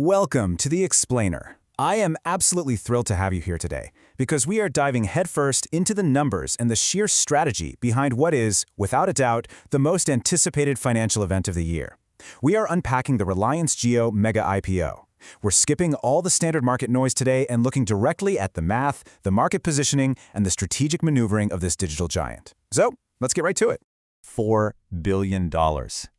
Welcome to The Explainer. I am absolutely thrilled to have you here today because we are diving headfirst into the numbers and the sheer strategy behind what is, without a doubt, the most anticipated financial event of the year. We are unpacking the Reliance Jio Mega IPO. We're skipping all the standard market noise today and looking directly at the math, the market positioning, and the strategic maneuvering of this digital giant. So, let's get right to it. $4 billion.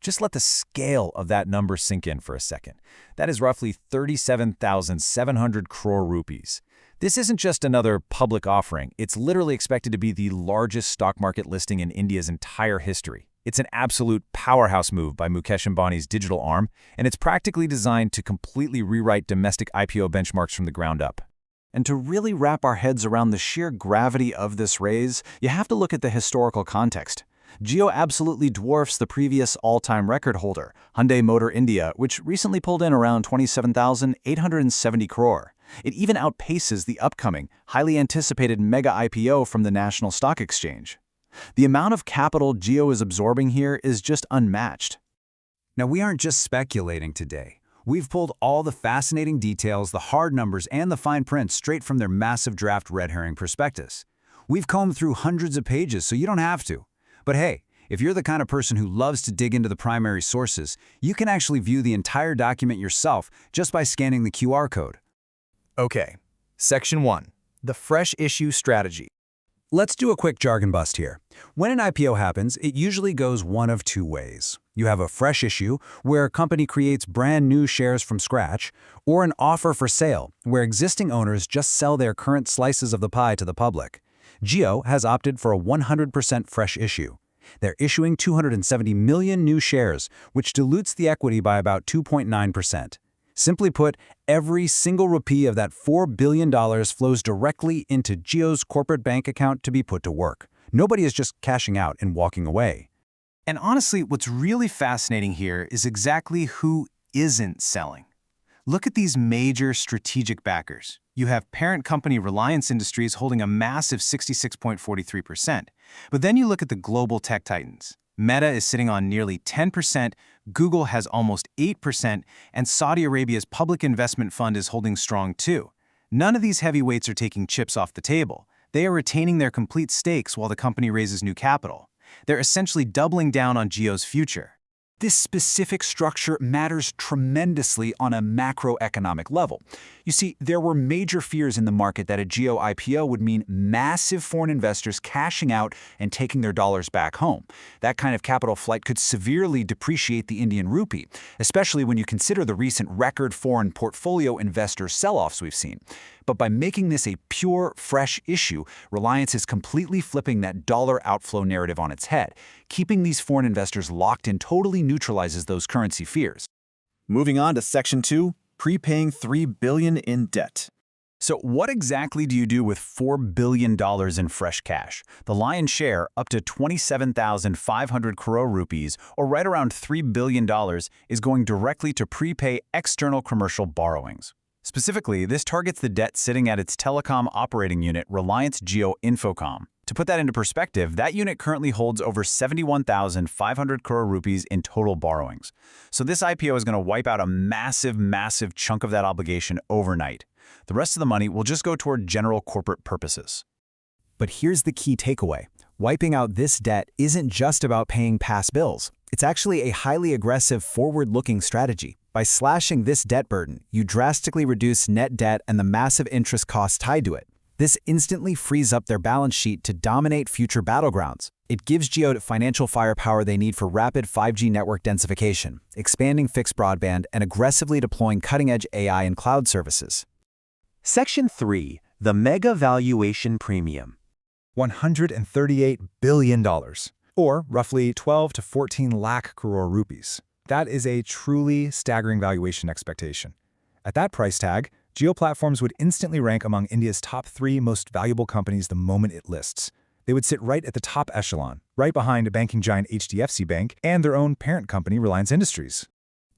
Just let the scale of that number sink in for a second. That is roughly 37,700 crore rupees. This isn't just another public offering. It's literally expected to be the largest stock market listing in India's entire history. It's an absolute powerhouse move by Mukesh Ambani's digital arm, and it's practically designed to completely rewrite domestic IPO benchmarks from the ground up. And to really wrap our heads around the sheer gravity of this raise, you have to look at the historical context. Jio absolutely dwarfs the previous all-time record holder, Hyundai Motor India, which recently pulled in around 27,870 crore. It even outpaces the upcoming, highly anticipated mega IPO from the National Stock Exchange. The amount of capital Jio is absorbing here is just unmatched. Now, we aren't just speculating today. We've pulled all the fascinating details, the hard numbers, and the fine print straight from their massive draft red herring prospectus. We've combed through hundreds of pages, so you don't have to. But hey, if you're the kind of person who loves to dig into the primary sources, you can actually view the entire document yourself just by scanning the QR code. Okay, Section 1, the fresh issue strategy. Let's do a quick jargon bust here. When an IPO happens, it usually goes one of two ways. You have a fresh issue, where a company creates brand new shares from scratch, or an offer for sale, where existing owners just sell their current slices of the pie to the public. Jio has opted for a 100% fresh issue. They're issuing 270 million new shares, which dilutes the equity by about 2.9%. Simply put, every single rupee of that $4 billion flows directly into Jio's corporate bank account to be put to work. Nobody is just cashing out and walking away. And honestly, what's really fascinating here is exactly who isn't selling. Look at these major strategic backers. You have parent company Reliance Industries holding a massive 66.43%. But then you look at the global tech titans. Meta is sitting on nearly 10%, Google has almost 8%, and Saudi Arabia's public investment fund is holding strong too. None of these heavyweights are taking chips off the table. They are retaining their complete stakes while the company raises new capital. They're essentially doubling down on Jio's future. This specific structure matters tremendously on a macroeconomic level. You see, there were major fears in the market that a Jio IPO would mean massive foreign investors cashing out and taking their dollars back home. That kind of capital flight could severely depreciate the Indian rupee, especially when you consider the recent record foreign portfolio investor sell-offs we've seen. But by making this a pure, fresh issue, Reliance is completely flipping that dollar outflow narrative on its head. Keeping these foreign investors locked in totally neutralizes those currency fears. Moving on to Section 2, prepaying $3 billion in debt. So what exactly do you do with $4 billion in fresh cash? The lion's share, up to 27,500 crore rupees, or right around $3 billion, is going directly to prepay external commercial borrowings. Specifically, this targets the debt sitting at its telecom operating unit, Reliance Jio Infocomm. To put that into perspective, that unit currently holds over 71,500 crore rupees in total borrowings. So this IPO is going to wipe out a massive chunk of that obligation overnight. The rest of the money will just go toward general corporate purposes. But here's the key takeaway. Wiping out this debt isn't just about paying past bills. It's actually a highly aggressive, forward-looking strategy. By slashing this debt burden, you drastically reduce net debt and the massive interest costs tied to it. This instantly frees up their balance sheet to dominate future battlegrounds. It gives Jio the financial firepower they need for rapid 5G network densification, expanding fixed broadband, and aggressively deploying cutting-edge AI and cloud services. Section 3, the Mega Valuation Premium. $138 billion, or roughly 12 to 14 lakh crore rupees. That is a truly staggering valuation expectation. At that price tag, Jio Platforms would instantly rank among India's top 3 most valuable companies the moment it lists. They would sit right at the top echelon, right behind banking giant HDFC Bank and their own parent company, Reliance Industries.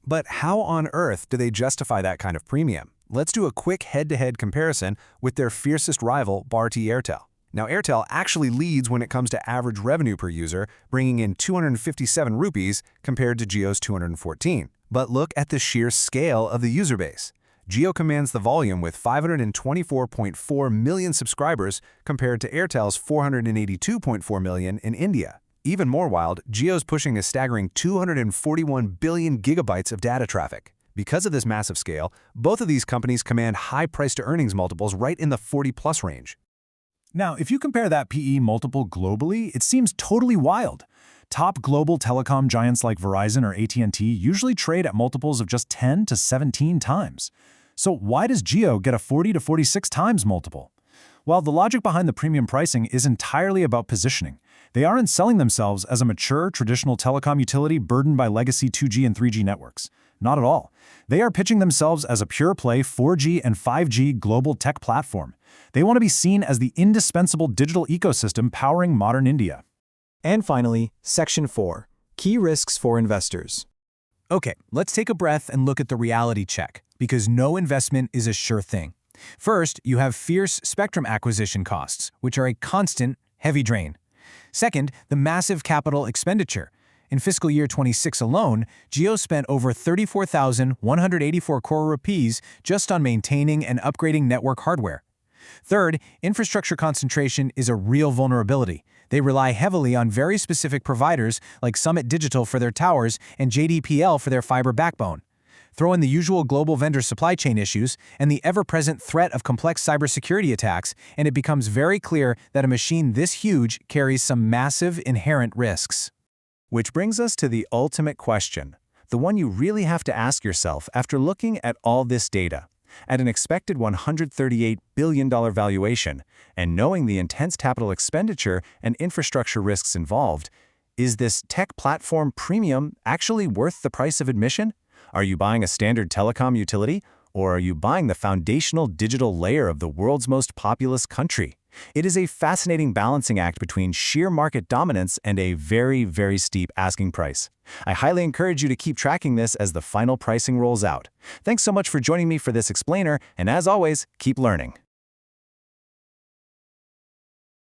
But how on earth do they justify that kind of premium? Let's do a quick head-to-head comparison with their fiercest rival, Bharti Airtel. Now, Airtel actually leads when it comes to average revenue per user, bringing in 257 rupees compared to Jio's 214. But look at the sheer scale of the user base. Jio commands the volume with 524.4 million subscribers compared to Airtel's 482.4 million in India. Even more wild, Jio's pushing a staggering 241 billion gigabytes of data traffic. Because of this massive scale, both of these companies command high price-to-earnings multiples right in the 40-plus range. Now, if you compare that PE multiple globally, it seems totally wild. Top global telecom giants like Verizon or AT&T usually trade at multiples of just 10 to 17 times. So why does Jio get a 40 to 46 times multiple? Well, the logic behind the premium pricing is entirely about positioning. They aren't selling themselves as a mature, traditional telecom utility burdened by legacy 2G and 3G networks. Not at all. They are pitching themselves as a pure-play 4G and 5G global tech platform. They want to be seen as the indispensable digital ecosystem powering modern India. And finally, Section 4. Key risks for investors. Okay, let's take a breath and look at the reality check, because no investment is a sure thing. First, you have fierce spectrum acquisition costs, which are a constant, heavy drain. Second, the massive capital expenditure. In fiscal year 26 alone, Jio spent over 34,184 crore rupees just on maintaining and upgrading network hardware. Third, infrastructure concentration is a real vulnerability. They rely heavily on very specific providers like Summit Digital for their towers and JDPL for their fiber backbone. Throw in the usual global vendor supply chain issues and the ever-present threat of complex cybersecurity attacks, and it becomes very clear that a machine this huge carries some massive inherent risks. Which brings us to the ultimate question, the one you really have to ask yourself after looking at all this data. At an expected $138 billion valuation, and knowing the intense capital expenditure and infrastructure risks involved, is this tech platform premium actually worth the price of admission? Are you buying a standard telecom utility, or are you buying the foundational digital layer of the world's most populous country? It is a fascinating balancing act between sheer market dominance and a very, very steep asking price. I highly encourage you to keep tracking this as the final pricing rolls out. Thanks so much for joining me for this explainer, and as always, keep learning.